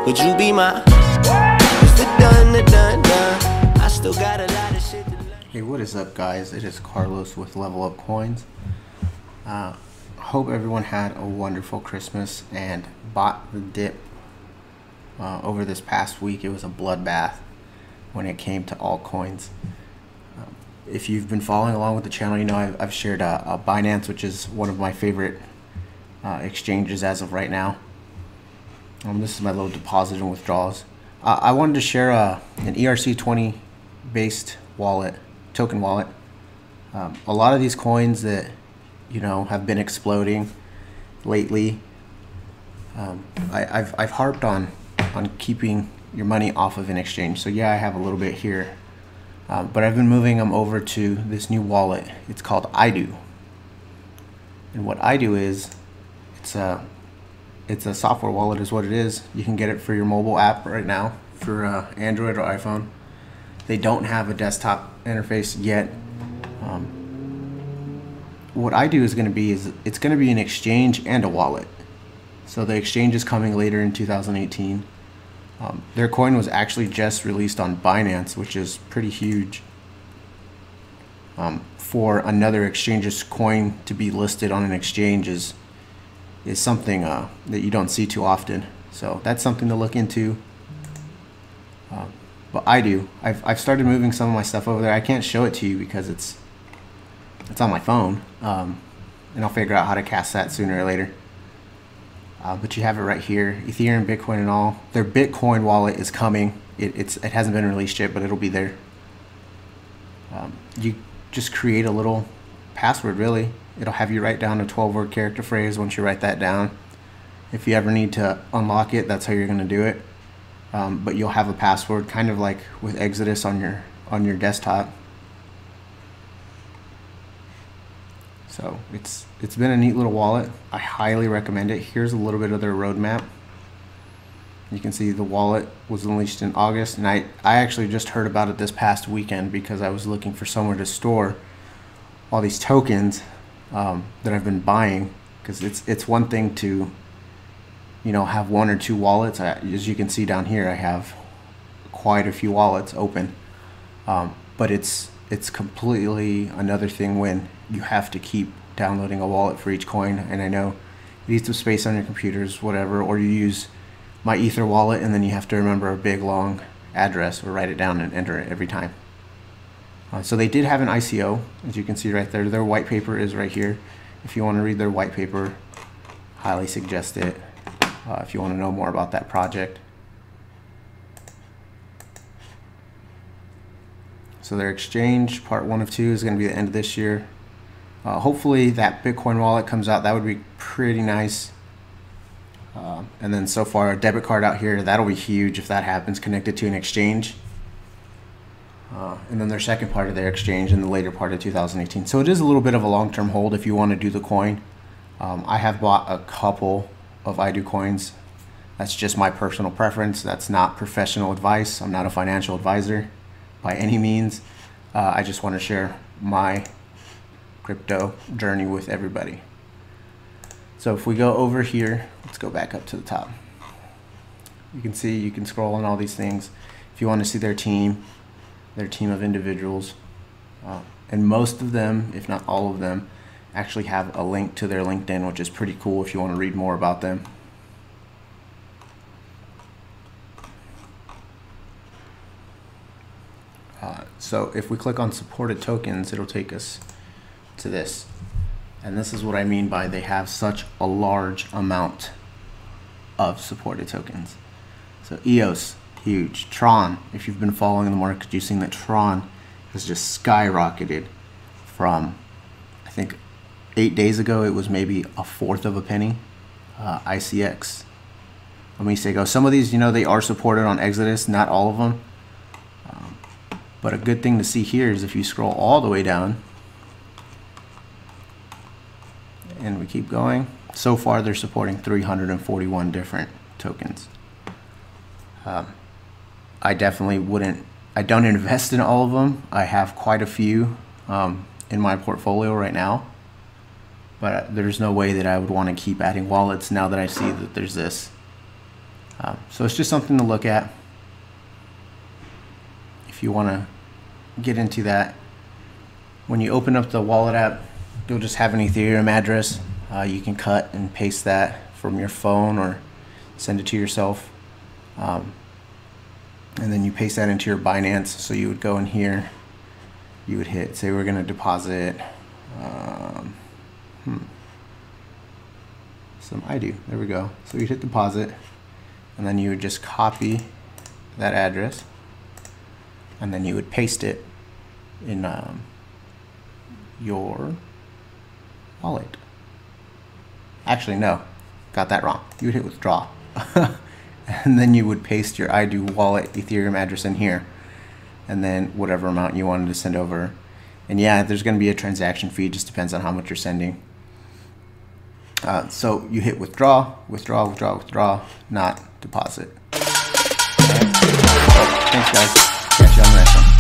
Would you be my? It's the done, the done, done. I still got a lot of shit to learn. Hey, what is up, guys? It is Carlos with Level Up Coins. Hope everyone had a wonderful Christmas and bought the dip over this past week. It was a bloodbath when it came to altcoins. If you've been following along with the channel, you know I've shared a Binance, which is one of my favorite exchanges as of right now. This is my little deposit and withdrawals. I wanted to share an ERC20 based wallet, token wallet. A lot of these coins that have been exploding lately. I've harped on keeping your money off of an exchange. So yeah, I have a little bit here. But I've been moving them over to this new wallet. It's called Eidoo. And what Eidoo is, it's a software wallet is what it is. You can get it for your mobile app right now for Android or iPhone. They don't have a desktop interface yet. What Eidoo is going to be is it's going to be an exchange and a wallet. So the exchange is coming later in 2018. Their coin was actually just released on Binance, which is pretty huge. For another exchange's coin to be listed on an exchange is something that you don't see too often. So that's something to look into. But I've started moving some of my stuff over there. I can't show it to you because it's on my phone, and I'll figure out how to cast that sooner or later. But you have it right here, Ethereum, Bitcoin, and all. Their Bitcoin wallet is coming. It hasn't been released yet, but it'll be there. You just create a little password, really. It'll have you write down a 12-word character phrase. Once you write that down, if you ever need to unlock it, that's how you're going to do it. But you'll have a password, kind of like with Exodus on your desktop. So it's been a neat little wallet. I highly recommend it. Here's a little bit of their roadmap. You can see the wallet was unleashed in August, and I actually just heard about it this past weekend because I was looking for somewhere to store all these tokens that I've been buying. Because it's one thing to have one or two wallets. As you can see down here, I have quite a few wallets open, but it's completely another thing when you have to keep downloading a wallet for each coin. And I know it eats up space on your computers, whatever, or you use my Ether wallet and then you have to remember a big long address or write it down and enter it every time. So they did have an ICO, as you can see right there. Their white paper is right here. If you want to read their white paper, highly suggest it if you want to know more about that project. So their exchange, part 1 of 2, is going to be the end of this year. Hopefully that Bitcoin wallet comes out. That would be pretty nice. And then so far, a debit card out here, that'll be huge if that happens, connected to an exchange. And then their second part of their exchange in the later part of 2018. So it is a little bit of a long-term hold if you want to do the coin. I have bought a couple of Eidoo coins. That's just my personal preference. That's not professional advice. I'm not a financial advisor by any means. I just want to share my crypto journey with everybody. So if we go over here, let's go back up to the top. You can see, you can scroll on all these things. If you want to see their team of individuals, and most of them, if not all of them, actually have a link to their LinkedIn, which is pretty cool if you want to read more about them. So if we click on supported tokens, it'll take us to this. And this is what I mean by they have such a large amount of supported tokens. So EOS, huge. Tron, if you've been following the market, you've seen that Tron has just skyrocketed from, I think 8 days ago, it was maybe a fourth of a penny. ICX, let me say go. Some of these, they are supported on Exodus, not all of them. But a good thing to see here is if you scroll all the way down, and we keep going, so far they're supporting 341 different tokens. I definitely wouldn't, I don't invest in all of them. I have quite a few in my portfolio right now, but there's no way that I would want to keep adding wallets now that I see that there's this. So it's just something to look at if you want to get into that. When you open up the wallet app, you'll just have an Ethereum address. You can cut and paste that from your phone or send it to yourself. And then you paste that into your Binance. So you would go in here, you would hit, say we're going to deposit some Eidoo. There we go. So you hit deposit, and then you would just copy that address, and then you would paste it in your wallet. Actually, no, got that wrong. You would hit withdraw. And then you would paste your Eidoo wallet Ethereum address in here, and then whatever amount you wanted to send over. And yeah, there's going to be a transaction fee. It just depends on how much you're sending. So you hit withdraw, withdraw, withdraw, withdraw, not deposit. Okay. Thanks guys. Catch you on the next one.